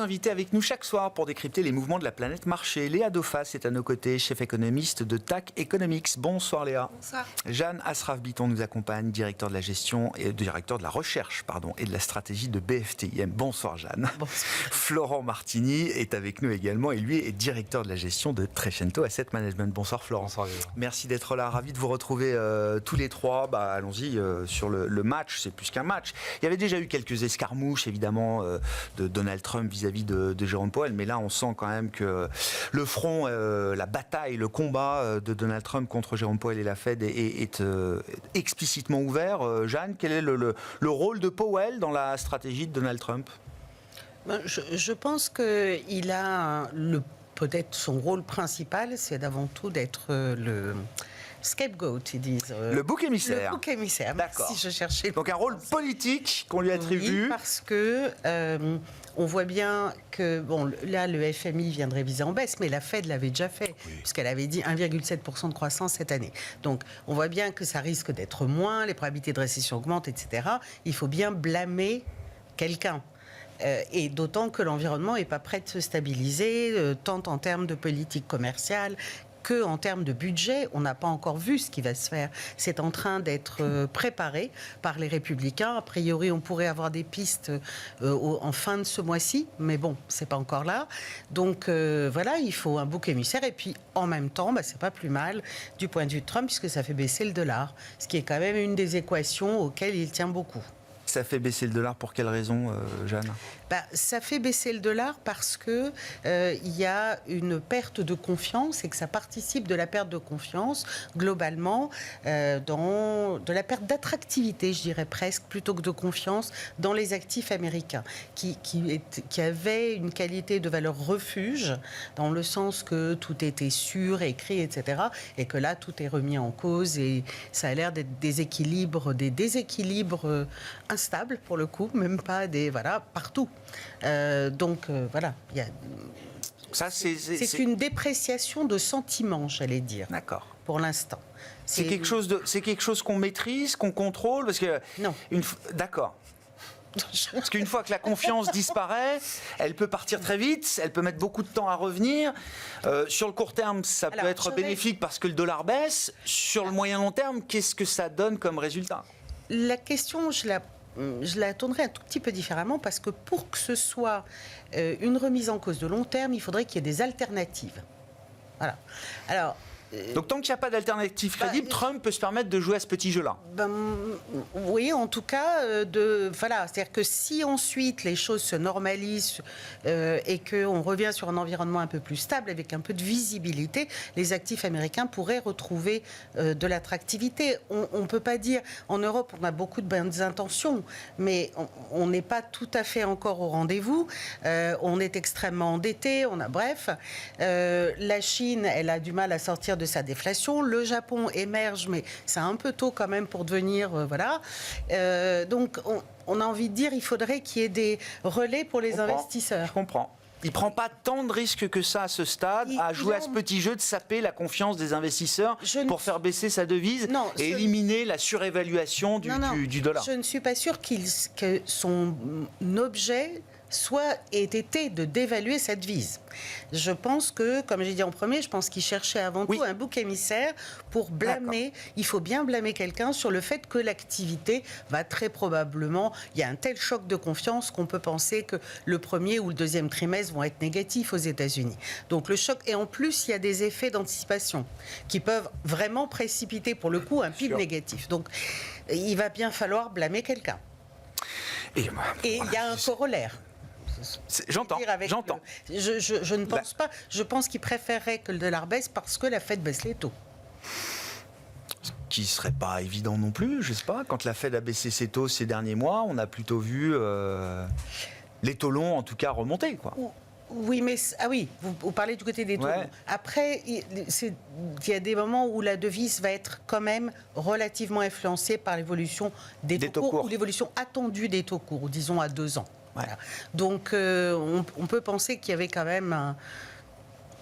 invités avec nous chaque soir pour décrypter les mouvements de la planète marché. Léa Dauphas est à nos côtés, chef économiste de TAC Economics. Bonsoir Léa. Bonsoir. Jeanne Asraf-Biton nous accompagne, directeur de la gestion et directeur de la recherche et de la stratégie de BFTIM. Bonsoir Jeanne. Bonsoir. Florent Martini est avec nous également et lui est directeur de la gestion de Trecento Asset Management. Bonsoir Florent. Bonsoir Léa. Merci d'être là, ravi de vous retrouver tous les trois. Allons-y sur le match, c'est plus qu'un match. Il y avait déjà eu quelques escarmouches évidemment de Donald Trump vis-à-vis de Jérôme Powell, mais là on sent quand même que le front, la bataille, le combat de Donald Trump contre Jérôme Powell et la Fed est explicitement ouvert. Jeanne, quel est le rôle de Powell dans la stratégie de Donald Trump ? Je pense qu'il a peut-être son rôle principal, c'est d'avant tout d'être le scapegoat, ils disent. Le bouc émissaire. Le bouc émissaire. D'accord. Si je cherchais. Donc un rôle politique qu'on lui attribue. Oui, parce que on voit bien que là le FMI vient de réviser en baisse, mais la Fed l'avait déjà fait, puisqu'elle avait dit 1,7% de croissance cette année. Donc on voit bien que ça risque d'être moins, les probabilités de récession augmentent, etc. Il faut bien blâmer quelqu'un. Et d'autant que l'environnement n'est pas prêt de se stabiliser, tant en termes de politique commerciale qu'en termes de budget. On n'a pas encore vu ce qui va se faire. C'est en train d'être préparé par les Républicains. A priori, on pourrait avoir des pistes en fin de ce mois-ci, mais bon, c'est pas encore là. Donc voilà, il faut un bouc émissaire. Et puis, en même temps, c'est pas plus mal du point de vue de Trump, puisque ça fait baisser le dollar, ce qui est quand même une des équations auxquelles il tient beaucoup. Ça fait baisser le dollar pour quelle raison, Jeanne ? Ça fait baisser le dollar parce que il y a une perte de confiance et que ça participe de la perte de confiance globalement, de la perte d'attractivité, je dirais presque, plutôt que de confiance dans les actifs américains, qui avaient une qualité de valeur refuge, dans le sens que tout était sûr, écrit, etc. Et que là, tout est remis en cause et ça a l'air d'être des déséquilibres instables pour le coup, même pas partout. Donc voilà, c'est une dépréciation de sentiments, j'allais dire. D'accord. Pour l'instant. C'est quelque chose qu'on maîtrise, qu'on contrôle, parce que non. D'accord. Parce qu'une fois que la confiance disparaît, elle peut partir très vite, elle peut mettre beaucoup de temps à revenir. Sur le court terme, ça peut être bénéfique parce que le dollar baisse. Sur le moyen long terme, qu'est-ce que ça donne comme résultat ? La question, je la tournerai un tout petit peu différemment, parce que pour que ce soit une remise en cause de long terme, il faudrait qu'il y ait des alternatives. Voilà. Alors, donc tant qu'il n'y a pas d'alternative crédible, Trump peut se permettre de jouer à ce petit jeu-là. Oui, en tout cas, c'est-à-dire que si ensuite les choses se normalisent et qu'on revient sur un environnement un peu plus stable, avec un peu de visibilité, les actifs américains pourraient retrouver de l'attractivité. On ne peut pas dire, en Europe, on a beaucoup de bonnes intentions, mais on n'est pas tout à fait encore au rendez-vous. On est extrêmement endetté, la Chine, elle a du mal à sortir de sa déflation. Le Japon émerge, mais c'est un peu tôt quand même pour devenir... donc, on a envie de dire il faudrait qu'il y ait des relais pour les investisseurs. Je comprends. Il ne prend pas tant de risques que ça à ce stade, à jouer à ce petit jeu de saper la confiance des investisseurs pour faire baisser sa devise et éliminer la surévaluation du dollar. Je ne suis pas sûre que son objet ait été de dévaluer sa devise. Je pense que, comme j'ai dit en premier, je pense qu'il cherchait avant tout un bouc émissaire pour blâmer. D'accord. Il faut bien blâmer quelqu'un sur le fait que l'activité va très probablement... Il y a un tel choc de confiance qu'on peut penser que le premier ou le deuxième trimestre vont être négatifs aux États-Unis. Donc le choc... Et en plus, il y a des effets d'anticipation qui peuvent vraiment précipiter, pour le coup, un PIB négatif. Donc il va bien falloir blâmer quelqu'un. Et il y a un corollaire. J'entends. Je ne pense pas. Je pense qu'il préférerait que le dollar baisse parce que la Fed baisse les taux. Ce qui ne serait pas évident non plus, je ne sais pas. Quand la Fed a baissé ses taux ces derniers mois, on a plutôt vu les taux longs, en tout cas, remonter, quoi. Oui, mais vous parlez du côté des taux. Ouais. Après, il y a des moments où la devise va être quand même relativement influencée par l'évolution des taux courts ou l'évolution attendue des taux courts, disons à 2 ans. Voilà. Donc, on peut penser qu'il y avait quand même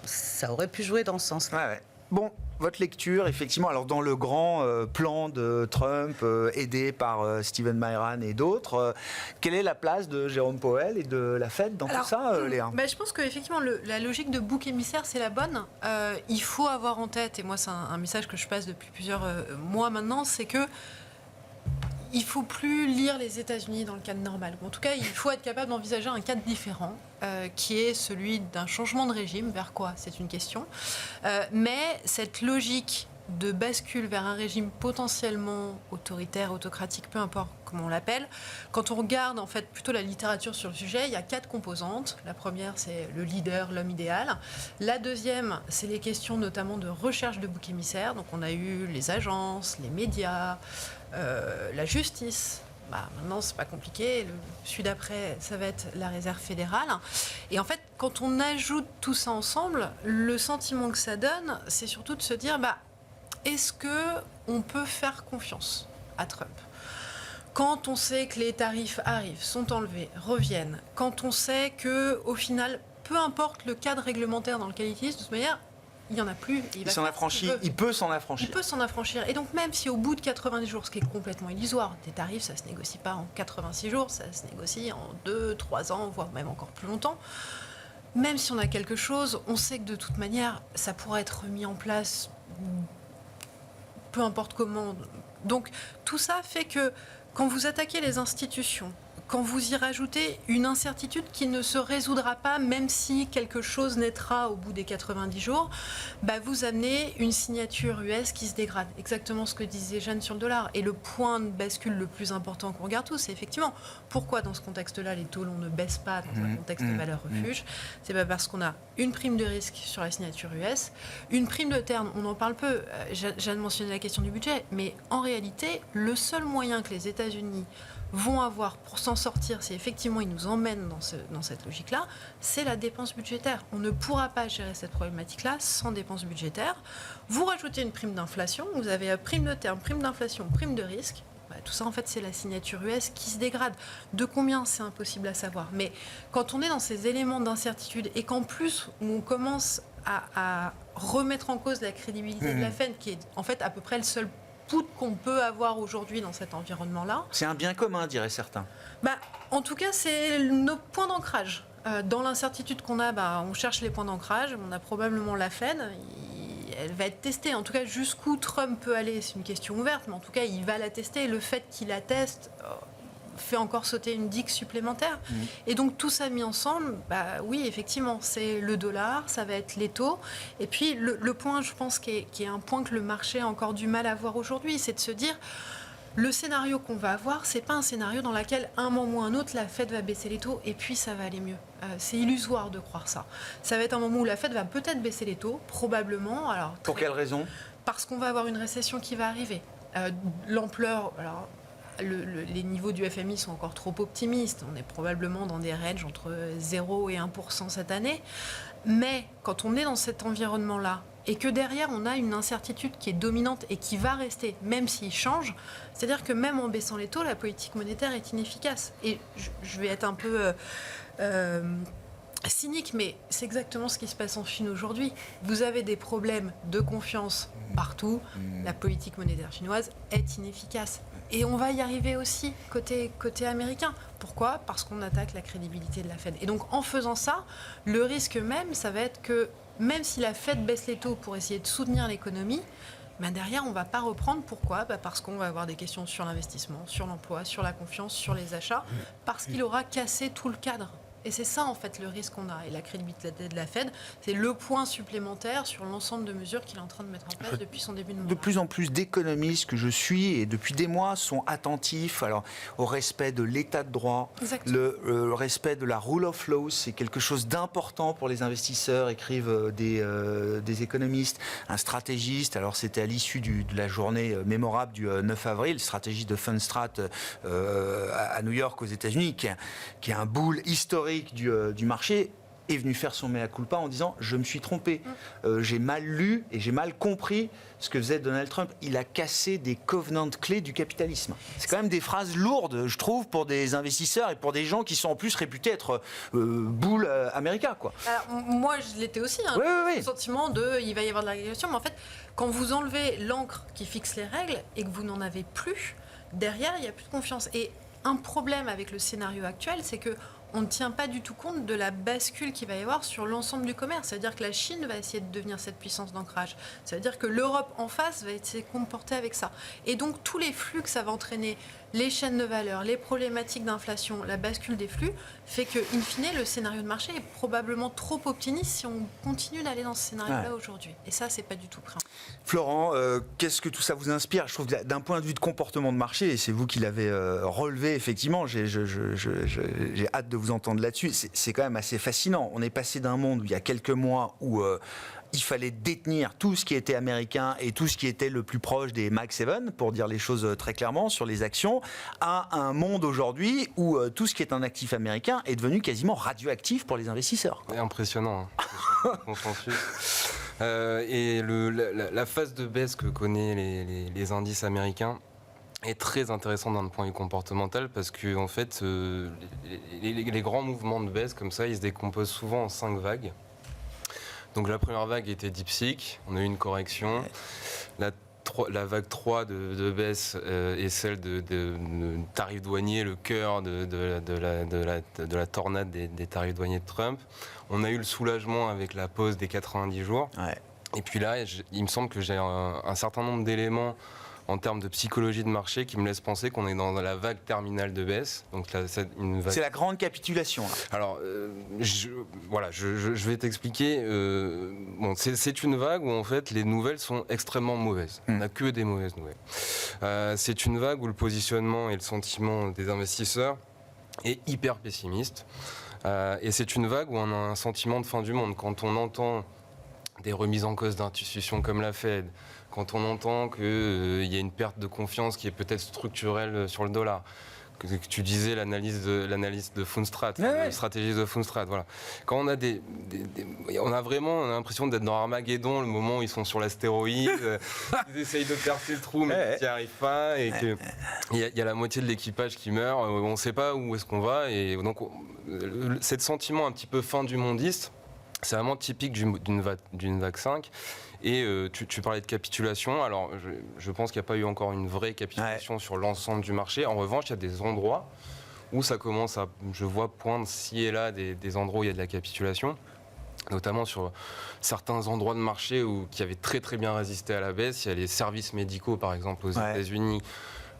ça aurait pu jouer dans ce sens-là. Ouais. Bon, votre lecture, effectivement, alors dans le grand plan de Trump, aidé par Stephen Mayran et d'autres, quelle est la place de Jérôme Powell et de la Fed dans tout ça, Léa? Je pense qu'effectivement, la logique de bouc émissaire, c'est la bonne. Il faut avoir en tête, et moi c'est un message que je passe depuis plusieurs mois maintenant, c'est que il ne faut plus lire les États-Unis dans le cadre normal. En tout cas, il faut être capable d'envisager un cadre différent, qui est celui d'un changement de régime. Vers quoi? C'est une question. Mais cette logique de bascule vers un régime potentiellement autoritaire, autocratique, peu importe comment on l'appelle, quand on regarde en fait plutôt la littérature sur le sujet, il y a 4 composantes. La première, c'est le leader, l'homme idéal. La deuxième, c'est les questions notamment de recherche de boucs émissaires. Donc on a eu les agences, les médias, la justice. Maintenant, c'est pas compliqué. Celui d'après, ça va être la réserve fédérale. Et en fait, quand on ajoute tout ça ensemble, le sentiment que ça donne, c'est surtout de se dire, est-ce qu'on peut faire confiance à Trump? Quand on sait que les tarifs arrivent, sont enlevés, reviennent, quand on sait qu'au final, peu importe le cadre réglementaire dans lequel il utilise, de toute manière, il n'y en a plus. Il s'en affranchit, il peut s'en affranchir. Il peut s'en affranchir. Et donc même si au bout de 90 jours, ce qui est complètement illusoire, des tarifs, ça ne se négocie pas en 86 jours, ça se négocie en 2, 3 ans, voire même encore plus longtemps. Même si on a quelque chose, on sait que de toute manière, ça pourra être remis en place peu importe comment. Donc tout ça fait que quand vous attaquez les institutions, quand vous y rajoutez une incertitude qui ne se résoudra pas, même si quelque chose naîtra au bout des 90 jours, vous amenez une signature US qui se dégrade. Exactement ce que disait Jeanne sur le dollar. Et le point de bascule le plus important qu'on regarde tous, c'est effectivement pourquoi dans ce contexte-là, les taux longs ne baissent pas dans un contexte de valeur refuge. C'est parce qu'on a une prime de risque sur la signature US, une prime de terme, on en parle peu. Jeanne mentionnait la question du budget, mais en réalité, le seul moyen que les États-Unis vont avoir pour s'en sortir, si effectivement ils nous emmènent dans cette logique-là, c'est la dépense budgétaire. On ne pourra pas gérer cette problématique-là sans dépense budgétaire. Vous rajoutez une prime d'inflation, vous avez prime de terme, prime d'inflation, prime de risque. Tout ça, en fait, c'est la signature US qui se dégrade. De combien, c'est impossible à savoir. Mais quand on est dans ces éléments d'incertitude et qu'en plus, on commence à remettre en cause la crédibilité de la Fed, qui est en fait à peu près le seul put qu'on peut avoir aujourd'hui dans cet environnement-là. C'est un bien commun, diraient certains. En tout cas, c'est nos points d'ancrage. Dans l'incertitude qu'on a, on cherche les points d'ancrage. On a probablement la Fed. Elle va être testée. En tout cas, jusqu'où Trump peut aller, c'est une question ouverte. Mais en tout cas, il va la tester. Le fait qu'il la teste fait encore sauter une digue supplémentaire. Et donc, tout ça mis ensemble, oui, effectivement, c'est le dollar, ça va être les taux. Et puis, le point, je pense, qui est un point que le marché a encore du mal à voir aujourd'hui, c'est de se dire, le scénario qu'on va avoir, c'est pas un scénario dans lequel, un moment ou un autre, la Fed va baisser les taux et puis ça va aller mieux. C'est illusoire de croire ça. Ça va être un moment où la Fed va peut-être baisser les taux, probablement. Alors, pour quelle raison? Parce qu'on va avoir une récession qui va arriver. L'ampleur... Alors, les niveaux du FMI sont encore trop optimistes. On est probablement dans des ranges entre 0 et 1% cette année. Mais quand on est dans cet environnement-là, et que derrière, on a une incertitude qui est dominante et qui va rester, même s'il change, c'est-à-dire que même en baissant les taux, la politique monétaire est inefficace. Et je vais être un peu cynique, mais c'est exactement ce qui se passe en Chine aujourd'hui. Vous avez des problèmes de confiance partout. La politique monétaire chinoise est inefficace. Et on va y arriver aussi côté américain. Pourquoi? Parce qu'on attaque la crédibilité de la Fed. Et donc en faisant ça, le risque même, ça va être que même si la Fed baisse les taux pour essayer de soutenir l'économie, derrière, on ne va pas reprendre. Pourquoi? Parce qu'on va avoir des questions sur l'investissement, sur l'emploi, sur la confiance, sur les achats, parce qu'il aura cassé tout le cadre. Et c'est ça, en fait, le risque qu'on a. Et la crédibilité de la Fed, c'est le point supplémentaire sur l'ensemble de mesures qu'il est en train de mettre en place depuis son début de mandat. De plus en plus d'économistes que je suis, et depuis des mois, sont attentifs au respect de l'état de droit, le respect de la rule of law. C'est quelque chose d'important pour les investisseurs, écrivent des économistes. Un stratégiste, alors c'était à l'issue de la journée mémorable du 9 avril, stratégiste de Fundstrat à New York, aux États-Unis, qui est un bull historique du marché, est venu faire son mea culpa en disant « je me suis trompé, j'ai mal lu et j'ai mal compris ce que faisait Donald Trump. Il a cassé des covenants clés du capitalisme. » C'est quand même des phrases lourdes, je trouve, pour des investisseurs et pour des gens qui sont en plus réputés être boules américains, quoi. Alors, moi, je l'étais aussi. Hein, Oui. Le sentiment de il va y avoir de la régulation. Mais en fait, quand vous enlevez l'encre qui fixe les règles et que vous n'en avez plus, derrière, il n'y a plus de confiance. Et un problème avec le scénario actuel, c'est que on ne tient pas du tout compte de la bascule qu'il va y avoir sur l'ensemble du commerce. C'est-à-dire que la Chine va essayer de devenir cette puissance d'ancrage. Ça veut dire que l'Europe en face va essayer de comporter avec ça. Et donc tous les flux que ça va entraîner, les chaînes de valeur, les problématiques d'inflation, la bascule des flux, fait que, in fine, le scénario de marché est probablement trop optimiste si on continue d'aller dans ce scénario-là aujourd'hui. Et ça, c'est pas du tout prêt. Florent, qu'est-ce que tout ça vous inspire? Je trouve que d'un point de vue de comportement de marché, et c'est vous qui l'avez relevé, effectivement, j'ai hâte de vous entendre là-dessus, c'est quand même assez fascinant. On est passé d'un monde où il y a quelques mois où il fallait détenir tout ce qui était américain et tout ce qui était le plus proche des Mag 7, pour dire les choses très clairement sur les actions, à un monde aujourd'hui où tout ce qui est un actif américain est devenu quasiment radioactif pour les investisseurs. Impressionnant, hein. Consensus. Et la phase de baisse que connaissent les indices américains est très intéressante d'un point de vue comportemental parce que en fait, les grands mouvements de baisse comme ça, ils se décomposent souvent en 5 vagues. Donc la première vague était DeepSeek, on a eu une correction. La vague 3 de baisse est celle de tarifs douaniers, le cœur de la tornade des tarifs douaniers de Trump. On a eu le soulagement avec la pause des 90 jours. Ouais. Et puis là, il me semble que j'ai un certain nombre d'éléments en termes de psychologie de marché qui me laissent penser qu'on est dans la vague terminale de baisse. Donc là, c'est la grande capitulation. Là. Alors, je vais t'expliquer. Bon, c'est une vague où en fait les nouvelles sont extrêmement mauvaises. On n'a que des mauvaises nouvelles. C'est une vague où le positionnement et le sentiment des investisseurs est hyper pessimiste. Et c'est une vague où on a un sentiment de fin du monde. Quand on entend des remises en cause d'institutions comme la Fed, quand on entend qu'il y a une perte de confiance qui est peut-être structurelle sur le dollar, que tu disais l'analyse de Fundstrat, la stratégie de Fundstrat, voilà. Quand on a on a vraiment l'impression d'être dans Armageddon, le moment où ils sont sur l'astéroïde, ils essayent de percer le trou mais ils n'y arrivent pas, et qu'il y a la moitié de l'équipage qui meurt, on ne sait pas où est-ce qu'on va, et donc ce sentiment un petit peu fin du mondiste, c'est vraiment typique d'une vague 5. Et tu parlais de capitulation. Alors, je pense qu'il n'y a pas eu encore une vraie capitulation sur l'ensemble du marché. En revanche, il y a des endroits où ça commence à, je vois poindre ci et là des endroits où il y a de la capitulation, notamment sur certains endroits de marché qui avaient très très bien résisté à la baisse. Il y a les services médicaux, par exemple, aux États-Unis.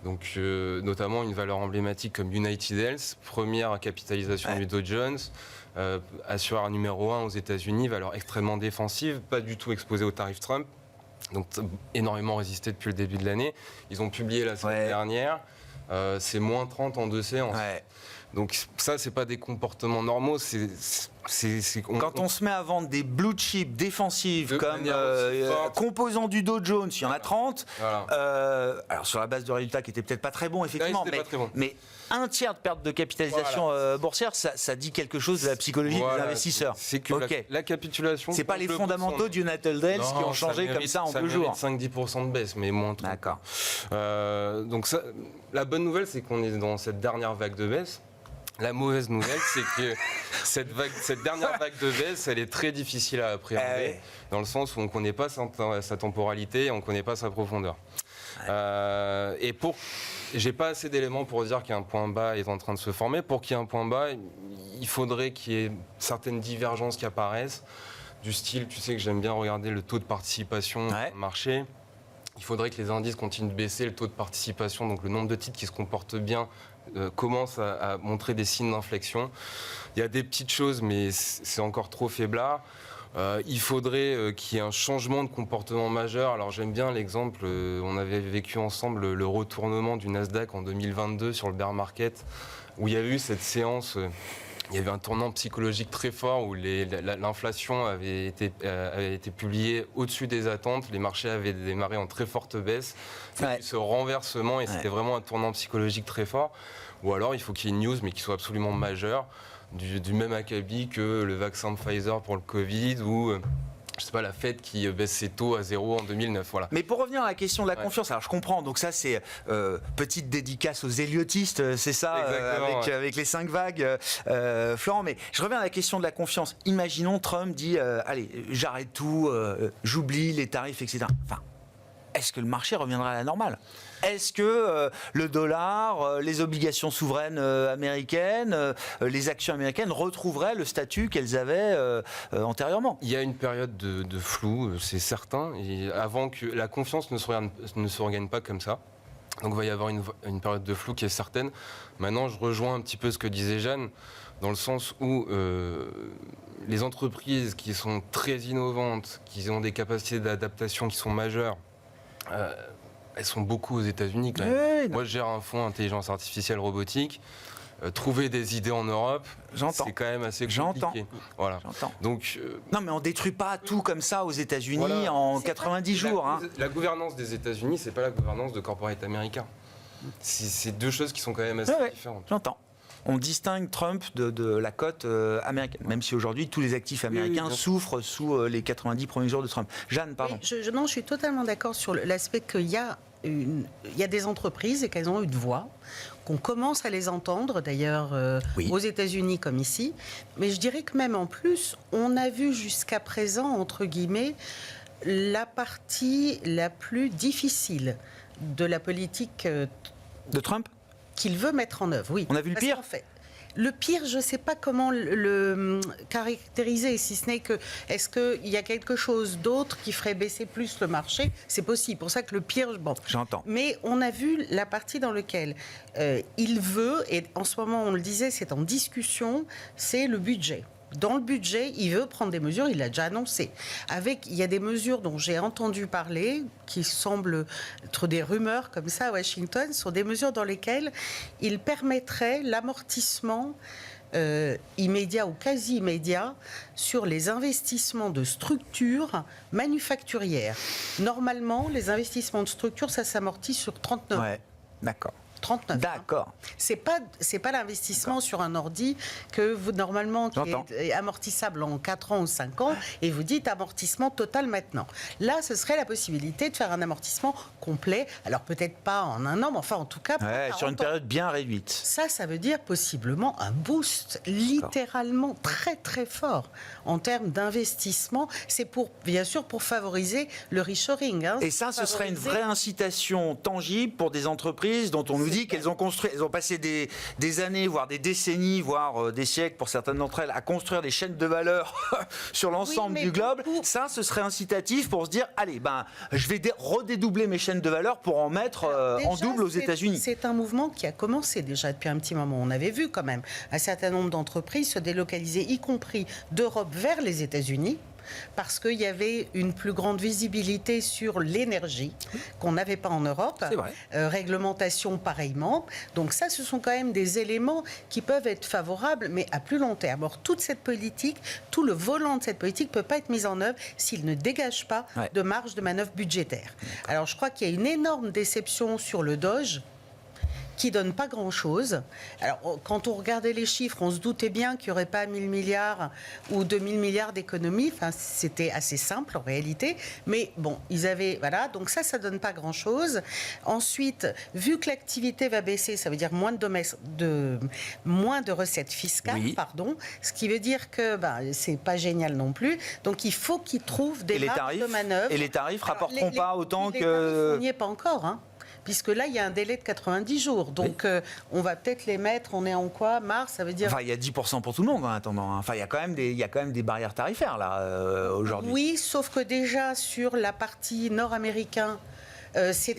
Donc, notamment une valeur emblématique comme United Health, première capitalisation du Dow Jones. Assureur numéro 1 aux États-Unis, valeur extrêmement défensive, pas du tout exposée au tarif Trump, donc énormément résisté depuis le début de l'année. Ils ont publié la semaine dernière, c'est moins 30 en 2 séances. Donc ça, c'est pas des comportements normaux. Quand on se met à vendre des blue chips défensives comme composants du Dow Jones, il y en a 30. Voilà. Alors sur la base de résultats qui étaient peut-être pas très bons, effectivement, mais un tiers de perte de capitalisation boursière, ça dit quelque chose de la psychologie des investisseurs. C'est que la capitulation. C'est pas les fondamentaux du United Health qui ont changé comme ça en 2 jours. 5-10% de baisse, mais moins. D'accord. Donc ça, la bonne nouvelle, c'est qu'on est dans cette dernière vague de baisse. La mauvaise nouvelle, c'est que cette dernière vague de baisse, elle est très difficile à appréhender, dans le sens où on ne connaît pas sa temporalité et on ne connaît pas sa profondeur. J'ai pas assez d'éléments pour dire qu'un point bas est en train de se former. Pour qu'il y ait un point bas, il faudrait qu'il y ait certaines divergences qui apparaissent, du style, tu sais que j'aime bien regarder le taux de participation dans le marché. Il faudrait que les indices continuent de baisser, le taux de participation, donc le nombre de titres qui se comportent bien, commence à montrer des signes d'inflexion. Il y a des petites choses, mais c'est encore trop faiblard. Il faudrait qu'il y ait un changement de comportement majeur. Alors j'aime bien l'exemple, on avait vécu ensemble le retournement du Nasdaq en 2022 sur le bear market, où il y a eu cette séance... Il y avait un tournant psychologique très fort où l'inflation avait été publiée au-dessus des attentes. Les marchés avaient démarré en très forte baisse. Il y a eu ce renversement et c'était vraiment un tournant psychologique très fort. Ou alors il faut qu'il y ait une news mais qui soit absolument majeure. du même acabit que le vaccin de Pfizer pour le Covid ou je sais pas, la Fed qui baisse ses taux à 0 en 2009. Voilà. Mais pour revenir à la question de la confiance, alors je comprends, donc ça c'est petite dédicace aux héliotistes, c'est ça, avec les 5 vagues, Florent, mais je reviens à la question de la confiance. Imaginons Trump dit, allez, j'arrête tout, j'oublie les tarifs, etc. Enfin, est-ce que le marché reviendra à la normale ? Est-ce que le dollar, les obligations souveraines américaines, les actions américaines retrouveraient le statut qu'elles avaient antérieurement ? Il y a une période de flou, c'est certain, et avant que la confiance ne se regagne pas comme ça. Donc il va y avoir une période de flou qui est certaine. Maintenant, je rejoins un petit peu ce que disait Jeanne, dans le sens où les entreprises qui sont très innovantes, qui ont des capacités d'adaptation qui sont majeures, elles sont beaucoup aux États-Unis quand même. Oui, moi, je gère un fonds intelligence artificielle robotique. Trouver des idées en Europe, c'est quand même assez compliqué. Voilà. Donc, non, mais on détruit pas tout comme ça aux États-Unis en 90 jours. La gouvernance des États-Unis, c'est pas la gouvernance de corporate américain. C'est deux choses qui sont quand même assez différentes. J'entends. On distingue Trump de la cote américaine, même si aujourd'hui tous les actifs américains souffrent sous les 90 premiers jours de Trump. Jeanne, pardon. Je suis totalement d'accord sur l'aspect qu'il y a des entreprises et qu'elles ont une voix, qu'on commence à les entendre, d'ailleurs aux États-Unis comme ici. Mais je dirais que même en plus, on a vu jusqu'à présent, entre guillemets, la partie la plus difficile de la politique de Trump qu'il veut mettre en œuvre. Oui. On a vu le pire ? Le pire, je ne sais pas comment le caractériser, si ce n'est que, est-ce qu'il y a quelque chose d'autre qui ferait baisser plus le marché ? C'est possible. Pour ça que le pire, bon. J'entends. Mais on a vu la partie dans laquelle il veut, et en ce moment on le disait, c'est en discussion, c'est le budget. Dans le budget, il veut prendre des mesures, il l'a déjà annoncé. Il y a des mesures dont j'ai entendu parler, qui semblent être des rumeurs comme ça à Washington, sont des mesures dans lesquelles il permettrait l'amortissement immédiat ou quasi immédiat sur les investissements de structures manufacturières. Normalement, les investissements de structures, ça s'amortit sur 39 ans. Ouais, d'accord. 39. D'accord. C'est pas l'investissement sur un ordi que vous, normalement, qui est amortissable en 4 ans ou 5 ans, et vous dites amortissement total maintenant. Là, ce serait la possibilité de faire un amortissement complet. Alors, peut-être pas en un an, mais enfin, en tout cas, sur une période bien réduite. Ça veut dire possiblement un boost, littéralement très, très fort en termes d'investissement. C'est bien sûr, pour favoriser le reshoring. Et ça, ce serait une vraie incitation tangible pour des entreprises dont on nous dit qu'elles ont construit, elles ont passé des années, voire des décennies, voire des siècles pour certaines d'entre elles, à construire des chaînes de valeur sur l'ensemble du globe. Ça, ce serait incitatif pour se dire, allez, je vais redédoubler mes chaînes de valeur pour en mettre en double aux États-Unis. C'est un mouvement qui a commencé déjà depuis un petit moment. On avait vu quand même un certain nombre d'entreprises se délocaliser, y compris d'Europe vers les États-Unis, parce qu'il y avait une plus grande visibilité sur l'énergie qu'on n'avait pas en Europe. C'est vrai. Réglementation pareillement. Donc ça, ce sont quand même des éléments qui peuvent être favorables, mais à plus long terme. Or, toute cette politique, tout le volant de cette politique ne peut pas être mis en œuvre s'il ne dégage pas de marge de manœuvre budgétaire. Alors, je crois qu'il y a une énorme déception sur le Doge, qui ne donne pas grand-chose. Alors, quand on regardait les chiffres, on se doutait bien qu'il n'y aurait pas 1000 milliards ou 2000 milliards d'économies. Enfin, c'était assez simple en réalité. Mais bon, ils avaient... Voilà, donc ça ne donne pas grand-chose. Ensuite, vu que l'activité va baisser, ça veut dire moins de recettes fiscales, ce qui veut dire que c'est pas génial non plus. Donc, il faut qu'ils trouvent des marges de manœuvre. Et les tarifs ne rapporteront pas autant que... Les tarifs, on n'y est pas encore, puisque là, il y a un délai de 90 jours. Donc, on va peut-être les mettre, on est en quoi ? Mars, ça veut dire... Enfin, il y a 10% pour tout le monde en attendant. Enfin, il y a quand même des barrières tarifaires, là, aujourd'hui. Oui, sauf que déjà, sur la partie nord-américaine,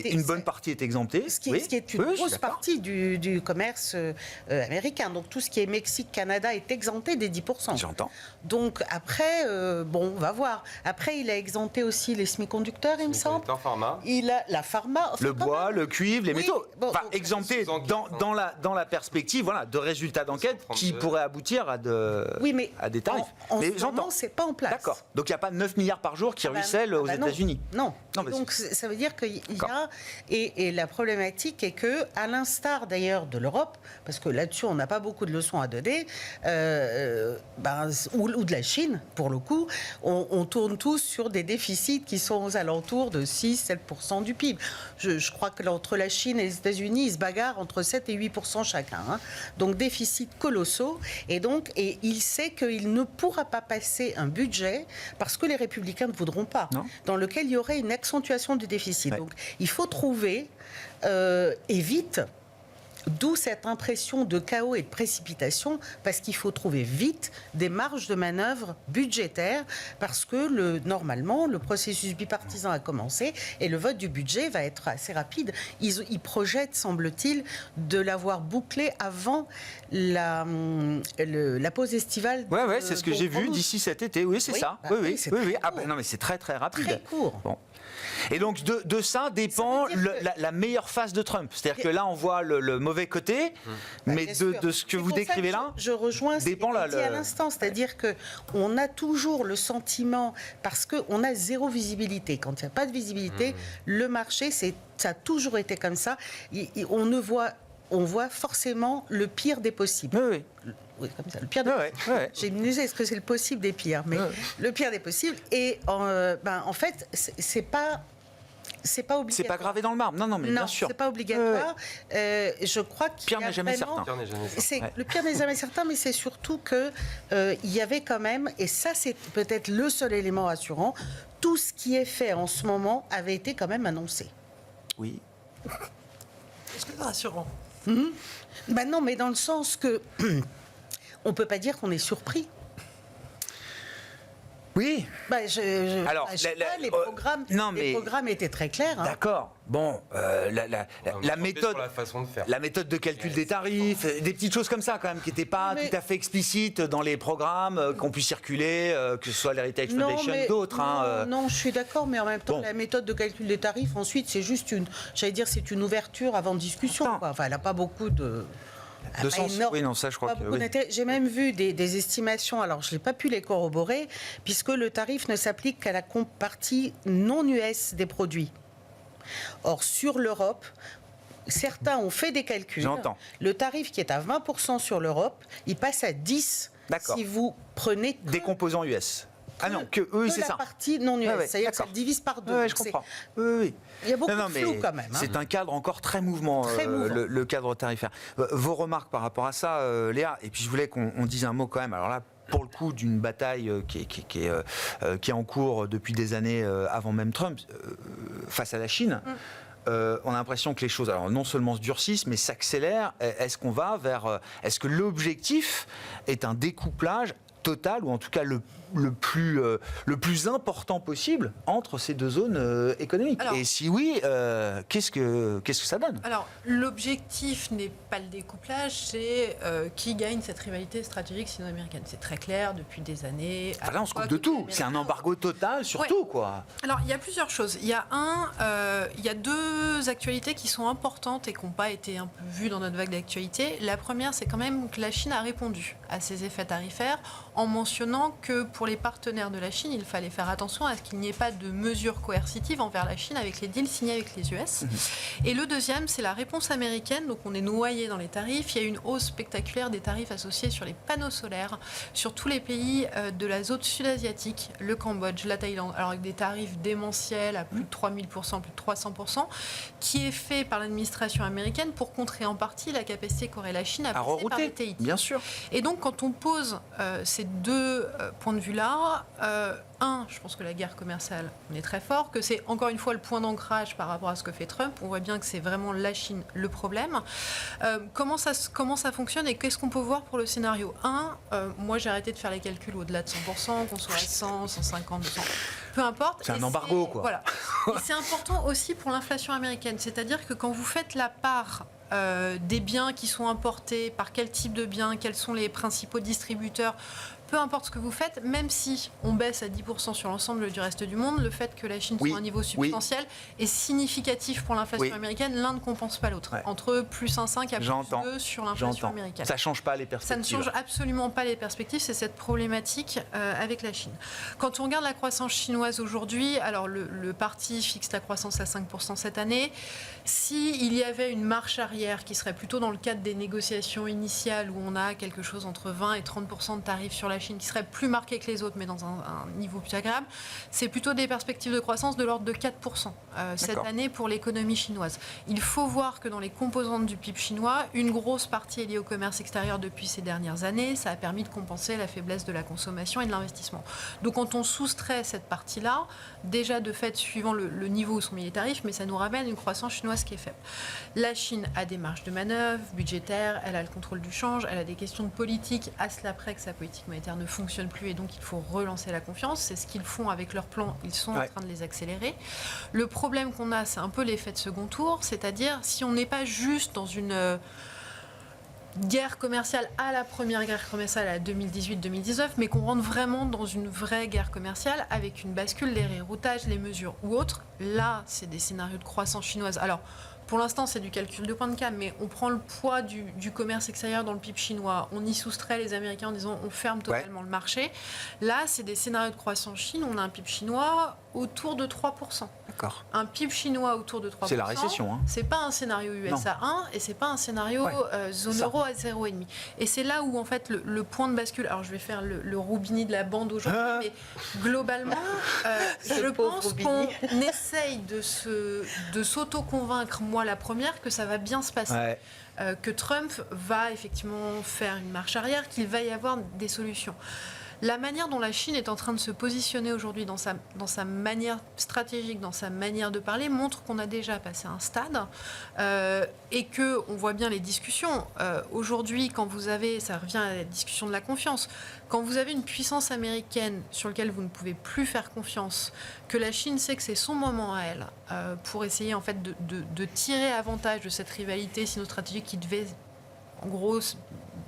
une bonne partie est exemptée. Ce qui est une grosse partie du commerce américain. Donc tout ce qui est Mexique, Canada est exempté des 10%. J'entends. Donc après, on va voir. Après, il a exempté aussi les semi-conducteurs, il me semble. Pharma. Il a la pharma. Le bois, le cuivre, les métaux. Exempté dans la perspective de résultats d'enquête qui pourraient aboutir à des tarifs. En ce moment, c'est pas en place. D'accord. Donc il n'y a pas 9 milliards par jour qui ruissellent aux États-Unis. Non. Non, mais Donc ça veut dire qu'il y a et la problématique est que, à l'instar d'ailleurs de l'Europe, parce que là-dessus on n'a pas beaucoup de leçons à donner, ou de la Chine pour le coup, on tourne tous sur des déficits qui sont aux alentours de 6-7% du PIB. Je crois que entre la Chine et les États-Unis, ils se bagarrent entre 7 et 8% chacun. Hein. Donc déficits colossaux. Et il sait qu'il ne pourra pas passer un budget, parce que les Républicains ne voudront pas, dans lequel il y aurait une accentuation du déficit. Ouais. Donc il faut trouver, et vite, d'où cette impression de chaos et de précipitation, parce qu'il faut trouver vite des marges de manœuvre budgétaires, parce que normalement, le processus bipartisan a commencé et le vote du budget va être assez rapide. Ils projettent, semble-t-il, de l'avoir bouclé avant la pause estivale. Oui, c'est ce que j'ai vu d'ici cet été. Oui, c'est ça. Oui. Ah, non, mais c'est très, très rapide. Très court. Bon. Et donc de ça dépend la meilleure phase de Trump. C'est-à-dire que là on voit le mauvais côté, mais de ce que vous décrivez là, je rejoins ce dépend qui est dit à l'instant. C'est-à-dire que on a toujours le sentiment, parce qu'on a zéro visibilité. Quand il n'y a pas de visibilité, le marché, ça a toujours été comme ça. On voit forcément le pire des possibles. Oui, comme ça, le pire des possibles. J'ai musé, est-ce que c'est le possible des pires, mais le pire des possibles. Et en fait, c'est pas obligatoire. C'est pas gravé dans le marbre. Non, mais bien sûr. C'est pas obligatoire. Je crois qu'il pire n'est jamais certain. Le pire n'est jamais certain, mais c'est surtout que il y avait quand même, et ça c'est peut-être le seul élément rassurant, tout ce qui est fait en ce moment avait été quand même annoncé. Oui. Est-ce que c'est rassurant? Non, mais dans le sens que on peut pas dire qu'on est surpris. Oui. Alors, les programmes étaient très clairs. Hein. D'accord. Bon, la méthode, la façon de faire. La méthode de calcul des tarifs, des petites choses comme ça quand même qui n'étaient pas tout à fait explicites dans les programmes qu'on puisse circuler, que ce soit l'Heritage Foundation ou d'autres. Non, je suis d'accord, mais en même temps, la méthode de calcul des tarifs, ensuite, c'est juste c'est une ouverture avant discussion. Enfin, elle n'a pas beaucoup de sens. Oui, non, ça, je crois que oui. J'ai même vu des estimations, alors je n'ai pas pu les corroborer, puisque le tarif ne s'applique qu'à la partie non US des produits. Or, sur l'Europe, certains ont fait des calculs. J'entends. Le tarif qui est à 20% sur l'Europe, il passe à 10% si vous prenez des composants US. Ah non, c'est ça. La partie non US, c'est-à-dire que ça divise par deux. Oui, je comprends. Oui. Il y a beaucoup de flou quand même. C'est un cadre encore très mouvant, le cadre tarifaire. Vos remarques par rapport à ça, Léa, et puis je voulais qu'on dise un mot quand même. Alors là, pour le coup, d'une bataille qui est en cours depuis des années avant même Trump, face à la Chine. On a l'impression que les choses, alors non seulement se durcissent, mais s'accélèrent. Est-ce qu'on va vers... Est-ce que l'objectif est un découplage total, ou en tout cas le plus important possible entre ces deux zones économiques? Et si oui, qu'est-ce que ça donne? Alors, l'objectif n'est pas le découplage, c'est qui gagne cette rivalité stratégique sino-américaine. C'est très clair depuis des années. Là, on se coupe de tout. C'est un embargo total sur tout, quoi. Alors, il y a plusieurs choses. Il y a deux actualités qui sont importantes et qui n'ont pas été un peu vues dans notre vague d'actualité. La première, c'est quand même que la Chine a répondu à ces effets tarifaires en mentionnant que pour les partenaires de la Chine, il fallait faire attention à ce qu'il n'y ait pas de mesures coercitives envers la Chine avec les deals signés avec les US. Et le deuxième, c'est la réponse américaine. Donc on est noyé dans les tarifs. Il y a une hausse spectaculaire des tarifs associés sur les panneaux solaires, sur tous les pays de la zone sud-asiatique, le Cambodge, la Thaïlande, alors avec des tarifs démentiels à plus de 3000%, plus de 300%, qui est fait par l'administration américaine pour contrer en partie la capacité qu'aurait la Chine à passer par les TIT. Bien sûr. Et donc quand on pose ces deux points de vue-là, je pense que la guerre commerciale, on est très fort, que c'est encore une fois le point d'ancrage par rapport à ce que fait Trump. On voit bien que c'est vraiment la Chine le problème. Comment ça fonctionne et qu'est-ce qu'on peut voir pour le scénario 1 moi j'ai arrêté de faire les calculs au-delà de 100%, qu'on soit à 100, 150, 200, peu importe. C'est un embargo, quoi. Voilà. Et c'est important aussi pour l'inflation américaine, c'est-à-dire que quand vous faites la part des biens qui sont importés, par quel type de biens, quels sont les principaux distributeurs, peu importe ce que vous faites, même si on baisse à 10% sur l'ensemble du reste du monde, le fait que la Chine soit à un niveau substantiel est significatif pour l'inflation américaine. L'un ne compense pas l'autre. Entre plus 1,5 à plus 2 sur l'inflation américaine. Ça ne change pas les perspectives. Ça ne change absolument pas les perspectives. C'est cette problématique avec la Chine. Quand on regarde la croissance chinoise aujourd'hui, alors le parti fixe la croissance à 5% cette année. S'il y avait une marche arrière qui serait plutôt dans le cadre des négociations initiales où on a quelque chose entre 20 et 30% de tarifs sur la Chine qui serait plus marqué que les autres mais dans un niveau plus agréable, c'est plutôt des perspectives de croissance de l'ordre de 4% cette année pour l'économie chinoise. Il faut voir que dans les composantes du PIB chinois, une grosse partie est liée au commerce extérieur depuis ces dernières années. Ça a permis de compenser la faiblesse de la consommation et de l'investissement. Donc quand on soustrait cette partie-là, déjà de fait suivant le niveau où sont mis les tarifs, mais ça nous ramène une croissance chinoise qui est faible. La Chine a des marges de manœuvre budgétaires, elle a le contrôle du change, elle a des questions de politique à cela près que sa politique monétaire ne fonctionne plus et donc il faut relancer la confiance. C'est ce qu'ils font avec leur plan, ils sont en train de les accélérer. Le problème qu'on a, c'est un peu l'effet de second tour, c'est-à-dire si on n'est pas juste dans une guerre commerciale à la première guerre commerciale à 2018-2019, mais qu'on rentre vraiment dans une vraie guerre commerciale avec une bascule, les réroutages, les mesures ou autres. Là, c'est des scénarios de croissance chinoise. Alors, pour l'instant, c'est du calcul de point de cam, mais on prend le poids du commerce extérieur dans le PIB chinois, on y soustrait les Américains en disant on ferme totalement le marché. Là, c'est des scénarios de croissance Chine, on a un PIB chinois autour de 3%. D'accord. Un PIB chinois autour de 3%. C'est la récession. Hein. C'est pas un scénario USA 1 et c'est pas un scénario zone euro à 0,5. Et c'est là où en fait le point de bascule. Alors je vais faire le Roubini de la bande aujourd'hui, mais globalement, je pense qu'on essaye de s'auto-convaincre, moi la première, que ça va bien se passer. Que Trump va effectivement faire une marche arrière, qu'il va y avoir des solutions. La manière dont la Chine est en train de se positionner aujourd'hui dans sa manière stratégique, dans sa manière de parler, montre qu'on a déjà passé un stade et qu'on voit bien les discussions. Aujourd'hui, quand vous avez, ça revient à la discussion de la confiance, quand vous avez une puissance américaine sur laquelle vous ne pouvez plus faire confiance, que la Chine sait que c'est son moment à elle pour essayer en fait de tirer avantage de cette rivalité sino-stratégique qui devait en gros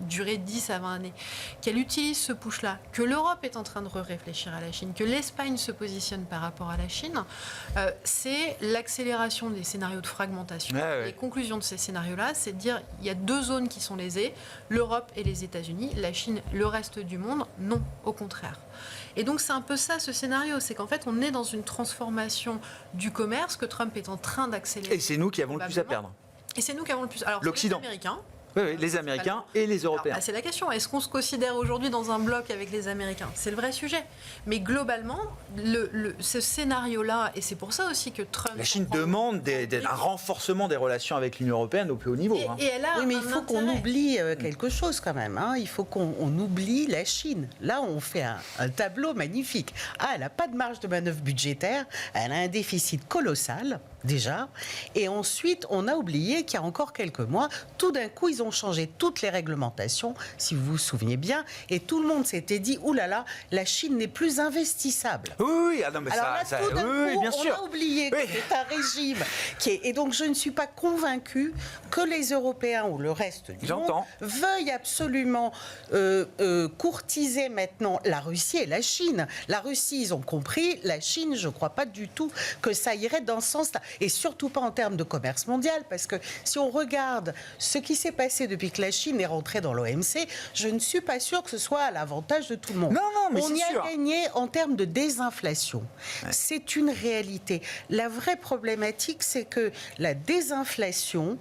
durer 10 à 20 années, qu'elle utilise ce push-là, que l'Europe est en train de réfléchir à la Chine, que l'Espagne se positionne par rapport à la Chine, c'est l'accélération des scénarios de fragmentation. Les conclusions de ces scénarios-là, c'est de dire il y a deux zones qui sont lésées, l'Europe et les États-Unis, la Chine, le reste du monde, non, au contraire. Et donc c'est un peu ça ce scénario, c'est qu'en fait on est dans une transformation du commerce que Trump est en train d'accélérer. Et c'est nous qui avons le plus à perdre. Et c'est nous qui avons le plus. Alors l'Occident. Les Américains. Oui, les Américains et les Européens. Alors, c'est la question. Est-ce qu'on se considère aujourd'hui dans un bloc avec les Américains ? C'est le vrai sujet. Mais globalement, ce scénario-là, et c'est pour ça aussi que Trump... La Chine demande un renforcement des relations avec l'Union européenne au plus haut niveau. Et elle a mais il faut qu'on oublie quelque chose quand même. Il faut qu'on oublie la Chine. Là, on fait un tableau magnifique. Elle n'a pas de marge de manœuvre budgétaire. Elle a un déficit colossal, déjà. Et ensuite, on a oublié qu'il y a encore quelques mois, tout d'un coup, ils ont changé toutes les réglementations, si vous vous souvenez bien, et tout le monde s'était dit, oulala, la Chine n'est plus investissable. Oui, non, mais alors ça, là, tout d'un coup, bien sûr. On a oublié que c'est un régime qui est... Et donc, je ne suis pas convaincue que les Européens ou le reste du monde veuillent absolument courtiser maintenant la Russie et la Chine. La Russie, ils ont compris. La Chine, je ne crois pas du tout que ça irait dans ce sens-là. Et surtout pas en termes de commerce mondial, parce que si on regarde ce qui s'est passé depuis que la Chine est rentrée dans l'OMC, je ne suis pas sûre que ce soit à l'avantage de tout le monde. Non, mais on y a gagné en termes de désinflation. Ouais. C'est une réalité. La vraie problématique, c'est que la désinflation,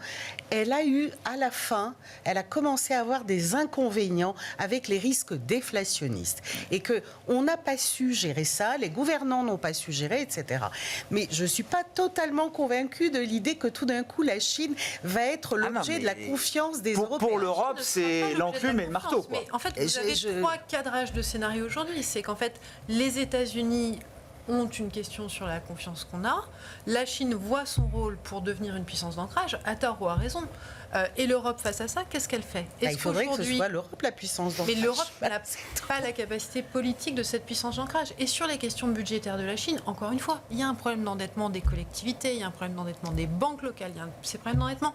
elle a eu, à la fin, elle a commencé à avoir des inconvénients avec les risques déflationnistes. Et qu'on n'a pas su gérer ça, les gouvernants n'ont pas su gérer, etc. Mais je ne suis pas totalement convaincue de l'idée que tout d'un coup, la Chine va être l'objet de la confiance des Européens. Pour l'Europe, c'est l'enclume et le marteau. Quoi. Mais en fait, vous avez trois cadrages de scénario aujourd'hui. C'est qu'en fait, les États-Unis ont une question sur la confiance qu'on a. La Chine voit son rôle pour devenir une puissance d'ancrage, à tort ou à raison. Et l'Europe, face à ça, qu'est-ce qu'elle fait? Il faudrait que ce soit l'Europe la puissance d'ancrage. Mais l'Europe n'a pas la capacité politique de cette puissance d'ancrage. Et sur les questions budgétaires de la Chine, encore une fois, il y a un problème d'endettement des collectivités, il y a un problème d'endettement des banques locales, il y a ces problèmes d'endettement.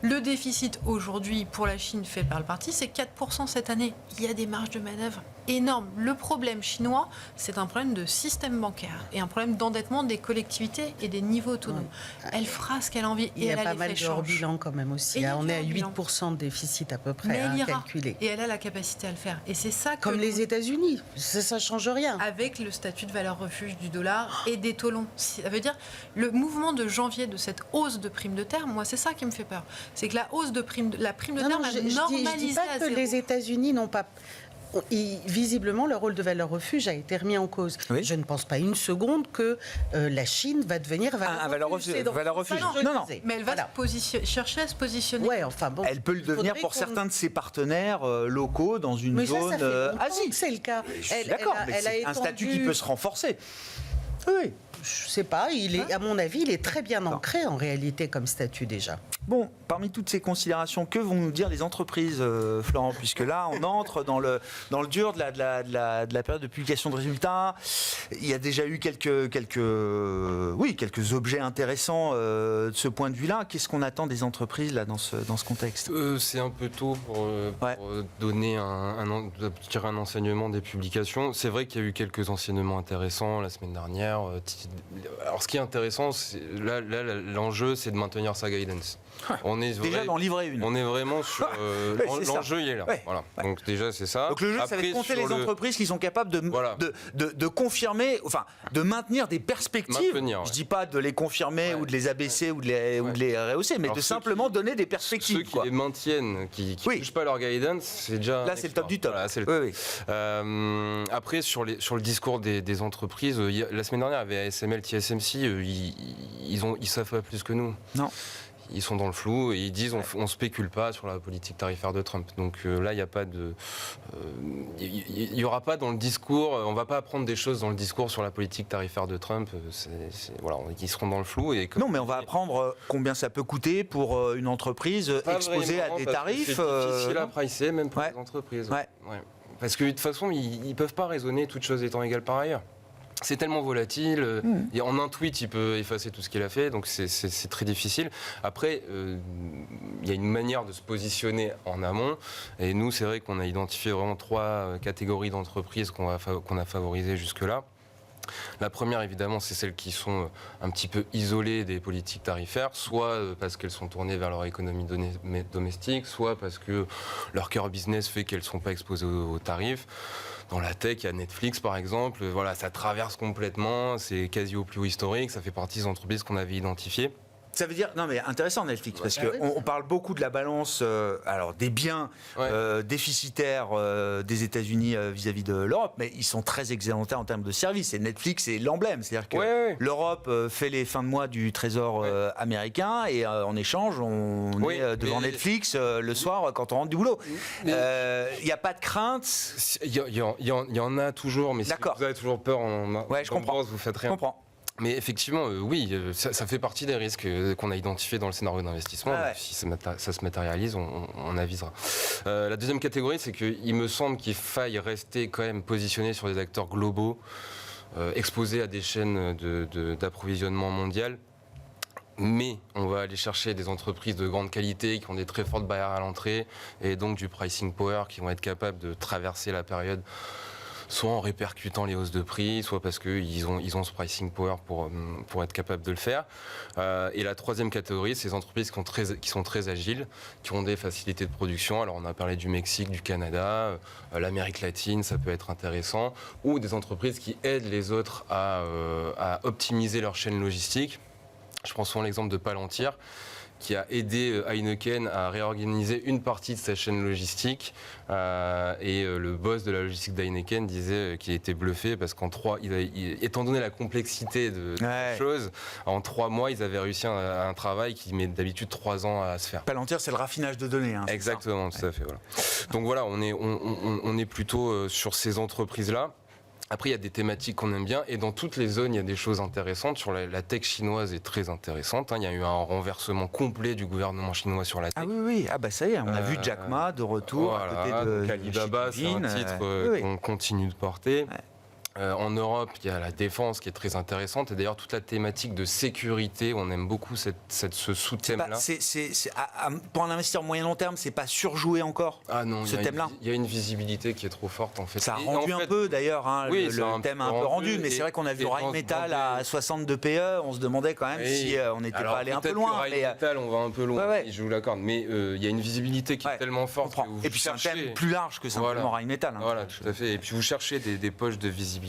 Le déficit aujourd'hui pour la Chine fait par le parti, c'est 4% cette année. Il y a des marges de manœuvre énormes. Le problème chinois, c'est un problème de système bancaire et un problème d'endettement des collectivités et des niveaux autonomes. Ouais. Elle fera ce qu'elle a envie. Il y a pas mal de hors-bilan quand même aussi. On est à 8% de déficit à peu près calculé. Et elle a la capacité à le faire. Et c'est ça que comme les États-Unis, ça ne change rien. Avec le statut de valeur refuge du dollar et des taux longs. Ça veut dire le mouvement de janvier de cette hausse de prime de terme, moi c'est ça qui me fait peur. C'est que la hausse de la prime de terme a normalisé je dis pas que les États-Unis n'ont pas... visiblement, le rôle de valeur refuge a été remis en cause. Oui. Je ne pense pas une seconde que la Chine va devenir valeur refuge. Non. Mais elle va chercher à se positionner. Ouais, enfin, bon, elle peut le devenir pour certains de ses partenaires locaux dans une zone Asie. C'est le cas. Je suis d'accord, mais c'est un statut qui peut se renforcer. Oui. Je ne sais pas, à mon avis, il est très bien ancré en réalité comme statut déjà. Bon, parmi toutes ces considérations, que vont nous dire les entreprises, Florent, puisque là, on entre dans le dur de la période de publication de résultats. Il y a déjà eu quelques objets intéressants de ce point de vue-là. Qu'est-ce qu'on attend des entreprises là dans ce contexte? C'est un peu tôt pour donner un enseignement des publications. C'est vrai qu'il y a eu quelques enseignements intéressants la semaine dernière. Alors, ce qui est intéressant, là, l'enjeu, c'est de maintenir sa guidance. On est déjà dans livret 1. On est vraiment sur l'enjeu, il est là. Ouais. Voilà. Donc déjà, c'est ça. Donc le jeu, ça va être compter les entreprises qui sont capables de confirmer, enfin, de maintenir des perspectives. Je dis pas de les confirmer ou de les abaisser ou de les rehausser, mais alors de simplement donner des perspectives. Ceux qui les maintiennent, qui ne touchent pas leur guidance, c'est déjà... Là, c'est le top du top. Voilà, après, sur le discours des entreprises, la semaine dernière, il y avait ASML, TSMC, ils savent pas plus que nous. Non. Ils sont dans le flou et ils disent on spécule pas sur la politique tarifaire de Trump. Donc là, il n'y a pas de... Il n'y aura pas dans le discours... On ne va pas apprendre des choses dans le discours sur la politique tarifaire de Trump. Voilà, ils seront dans le flou. Non, mais on va apprendre combien ça peut coûter pour une entreprise exposée à des tarifs. C'est difficile à pricer, même pour les entreprises. Ouais. Parce que de toute façon, ils ne peuvent pas raisonner, toutes choses étant égales par ailleurs. C'est tellement volatile, et en un tweet, il peut effacer tout ce qu'il a fait, donc c'est très difficile. Après, il y a une manière de se positionner en amont, et nous, c'est vrai qu'on a identifié vraiment 3 catégories d'entreprises qu'on a favorisées jusque-là. La première, évidemment, c'est celles qui sont un petit peu isolées des politiques tarifaires, soit parce qu'elles sont tournées vers leur économie domestique, soit parce que leur cœur business fait qu'elles ne sont pas exposées aux tarifs. Dans la tech, il y a Netflix, par exemple. Voilà, ça traverse complètement, c'est quasi au plus haut historique, ça fait partie des entreprises qu'on avait identifiées. Ça veut dire, non mais intéressant Netflix, parce qu'on parle beaucoup de la balance alors des biens déficitaires des États-Unis vis-à-vis de l'Europe, mais ils sont très excédentaires en termes de services, et Netflix est l'emblème, c'est-à-dire que l'Europe fait les fins de mois du trésor américain, et en échange, on est devant Netflix le soir quand on rentre du boulot. Il n'y a pas de crainte. Il y en a toujours, mais si vous avez toujours peur je comprends. Vous faites rien. Je comprends. Mais effectivement, oui, ça fait partie des risques qu'on a identifiés dans le scénario d'investissement. Si ça se matérialise, on avisera. La deuxième catégorie, c'est qu'il me semble qu'il faille rester quand même positionné sur des acteurs globaux, exposés à des chaînes d'approvisionnement mondial. Mais on va aller chercher des entreprises de grande qualité qui ont des très fortes barrières à l'entrée et donc du pricing power qui vont être capables de traverser la période soit en répercutant les hausses de prix, soit parce qu'ils ont ce pricing power pour être capables de le faire. Et la troisième catégorie, c'est les entreprises qui sont très agiles, qui ont des facilités de production. Alors on a parlé du Mexique, du Canada, l'Amérique latine, ça peut être intéressant, ou des entreprises qui aident les autres à optimiser leur chaîne logistique. Je prends souvent l'exemple de Palantir, qui a aidé Heineken à réorganiser une partie de sa chaîne logistique. Et le boss de la logistique d'Heineken disait qu'il était bluffé parce étant donné la complexité de la chose, en 3 mois, ils avaient réussi un travail qui met d'habitude 3 ans à se faire. Palantir, c'est le raffinage de données. Exactement, tout à fait. Voilà. Donc voilà, on est plutôt sur ces entreprises-là. Après, il y a des thématiques qu'on aime bien et dans toutes les zones, il y a des choses intéressantes. Sur la tech chinoise est très intéressante. Il y a eu un renversement complet du gouvernement chinois sur la tech. Ah oui, ah bah ça y est, on a vu Jack Ma de retour à côté de donc Alibaba, c'est un titre qu'on continue de porter. Ouais. En Europe, il y a la défense qui est très intéressante et d'ailleurs toute la thématique de sécurité, on aime beaucoup ce sous-thème-là. Pour un investisseur moyen long terme, c'est pas surjoué encore ce thème-là. Il y a une visibilité qui est trop forte en fait. Ça a rendu un peu d'ailleurs, le thème a un peu rendu, mais c'est vrai qu'on a vu Rheinmetall à 62 PE, on se demandait quand même si on n'était pas allé un peu loin. Rheinmetall, on va un peu loin, je vous l'accorde, mais il y a une visibilité qui est tellement forte. Et puis c'est un thème plus large que simplement Rheinmetall. Voilà, tout à fait. Et puis vous cherchez des poches de visibilité.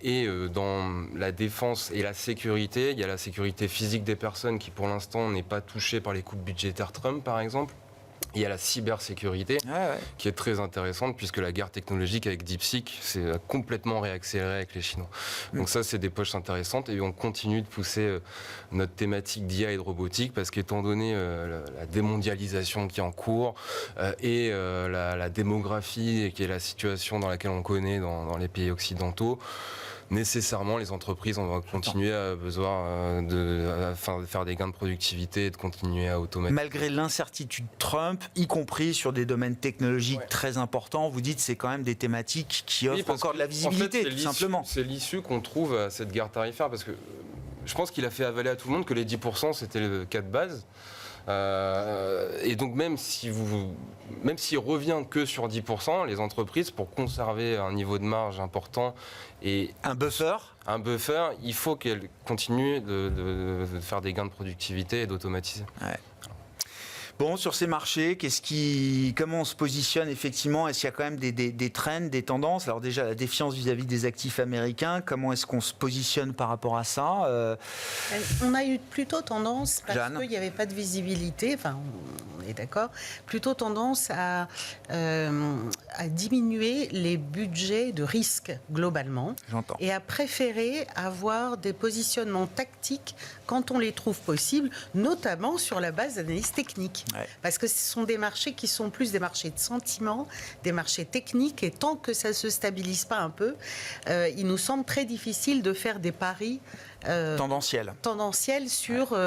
Et dans la défense et la sécurité, il y a la sécurité physique des personnes qui pour l'instant n'est pas touchée par les coupes budgétaires Trump par exemple. Il y a la cybersécurité qui est très intéressante puisque la guerre technologique avec DeepSeek s'est complètement réaccélérée avec les Chinois. Donc ça, c'est des poches intéressantes et on continue de pousser notre thématique d'IA et de robotique parce qu'étant donné la démondialisation qui est en cours et la démographie qui est la situation dans laquelle on connaît dans les pays occidentaux, nécessairement, les entreprises vont continuer à besoin de faire des gains de productivité et de continuer à automatiser. Malgré l'incertitude Trump, y compris sur des domaines technologiques très importants, vous dites que c'est quand même des thématiques qui offrent encore de la visibilité, en fait, tout simplement. C'est l'issue qu'on trouve à cette guerre tarifaire, parce que je pense qu'il a fait avaler à tout le monde que les 10% c'était le cas de base. Et donc même s'il revient que sur 10%, les entreprises, pour conserver un niveau de marge important et un buffer, il faut qu'elles continuent de faire des gains de productivité et d'automatiser. Ouais. Bon, sur ces marchés, comment on se positionne effectivement? Est-ce qu'il y a quand même des trends, des tendances? Alors déjà, la défiance vis-à-vis des actifs américains, comment est-ce qu'on se positionne par rapport à ça? On a eu plutôt tendance, parce qu'il n'y avait pas de visibilité, enfin on est d'accord, plutôt tendance à diminuer les budgets de risque globalement. J'entends. Et à préférer avoir des positionnements tactiques quand on les trouve possibles, notamment sur la base d'analyse technique. Ouais. Parce que ce sont des marchés qui sont plus des marchés de sentiment, des marchés techniques, et tant que ça ne se stabilise pas un peu, il nous semble très difficile de faire des paris tendanciels sur...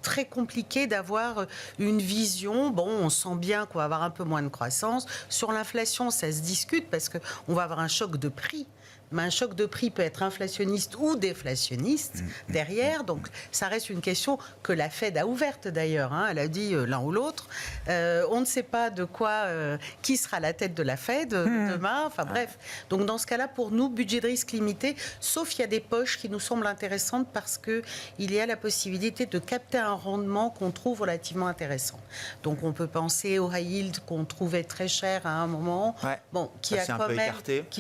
très compliqué d'avoir une vision. Bon, on sent bien qu'on va avoir un peu moins de croissance. Sur l'inflation, ça se discute parce qu'on va avoir un choc de prix. Mais un choc de prix peut être inflationniste ou déflationniste derrière. Donc, ça reste une question que la Fed a ouverte d'ailleurs. Elle a dit l'un ou l'autre. On ne sait pas de quoi, qui sera la tête de la Fed demain. Enfin bref. Donc, dans ce cas-là, pour nous, budget de risque limité, sauf il y a des poches qui nous semblent intéressantes parce qu'il y a la possibilité de capter un rendement qu'on trouve relativement intéressant. Donc, on peut penser au high yield qu'on trouvait très cher à un moment. Ouais. Bon, qui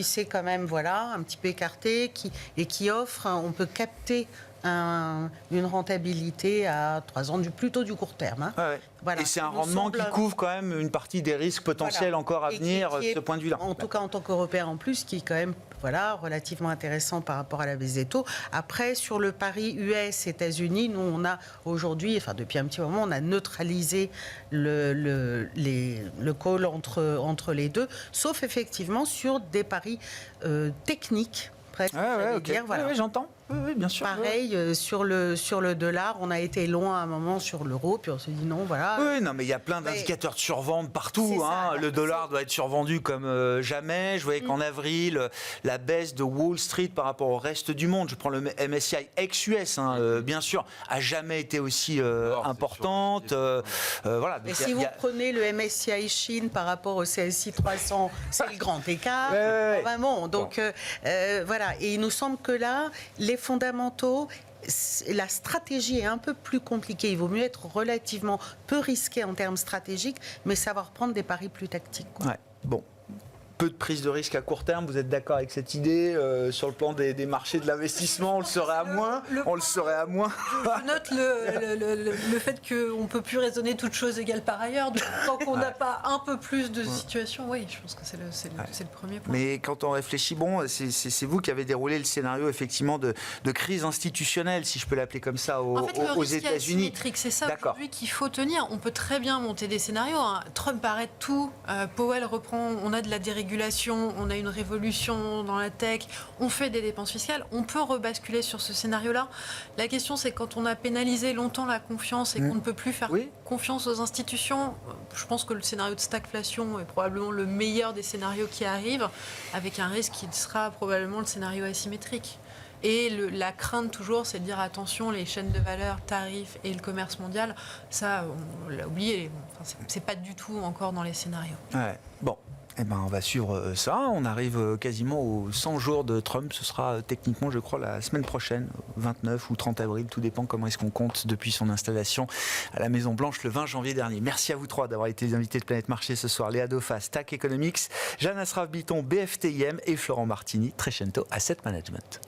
s'est quand même, un petit peu écarté, qui offre, on peut capter une rentabilité à 3 ans, plutôt du court terme. Ouais. Voilà. Et c'est un rendement qui couvre quand même une partie des risques potentiels encore à venir de ce point de vue-là. En tout cas, en tant qu'Européen en plus, qui est quand même relativement intéressant par rapport à la baisse des taux. Après, sur le pari US-États-Unis, nous, on a aujourd'hui, depuis un petit moment, on a neutralisé le call entre les deux, sauf effectivement sur des paris techniques. Okay. Voilà. Oui, j'entends. Oui, bien sûr. Pareil, sur le dollar, on a été loin à un moment sur l'euro, puis on s'est dit non, voilà. Oui, non, mais il y a plein d'indicateurs de survente partout. Le dollar doit être survendu comme jamais. Je voyais qu'en avril, la baisse de Wall Street par rapport au reste du monde, je prends le MSCI ex-US, bien sûr, a jamais été aussi importante. Voilà. Et si vous prenez le MSCI Chine par rapport au CSI 300, c'est le grand écart. Vraiment. Donc, voilà. Et il nous semble que là, les fondamentaux, la stratégie est un peu plus compliquée. Il vaut mieux être relativement peu risqué en termes stratégiques, mais savoir prendre des paris plus tactiques. Ouais. Bon. Peu de prise de risque à court terme, vous êtes d'accord avec cette idée sur le plan des marchés de l'investissement, on le saurait à moins. Je note le fait qu'on ne peut plus raisonner toute chose égale par ailleurs. Tant qu'on n'a pas un peu plus de situation, oui, je pense que c'est le premier point. Mais quand on réfléchit, c'est vous qui avez déroulé le scénario effectivement de crise institutionnelle, si je peux l'appeler comme ça, aux États-Unis. C'est ça aujourd'hui qu'il faut tenir. On peut très bien monter des scénarios. Trump arrête tout, Powell reprend, on a de la dérégulation régulation, on a une révolution dans la tech, on fait des dépenses fiscales, on peut rebasculer sur ce scénario-là. La question, c'est quand on a pénalisé longtemps la confiance et qu'on ne peut plus faire confiance aux institutions, je pense que le scénario de stagflation est probablement le meilleur des scénarios qui arrivent, avec un risque qui sera probablement le scénario asymétrique. Et la crainte toujours, c'est de dire attention, les chaînes de valeur, tarifs et le commerce mondial, ça, on l'a oublié. Enfin, c'est pas du tout encore dans les scénarios. Ouais. Bon. Eh ben, on va suivre ça. On arrive quasiment aux 100 jours de Trump. Ce sera techniquement, je crois, la semaine prochaine, 29 ou 30 avril. Tout dépend comment est-ce qu'on compte depuis son installation à la Maison-Blanche le 20 janvier dernier. Merci à vous trois d'avoir été les invités de Planète Marché ce soir. Léa Dauphas, TAC Economics, Jeanne Asraf-Biton, BFTIM et Florent Martini, Trecento Asset Management.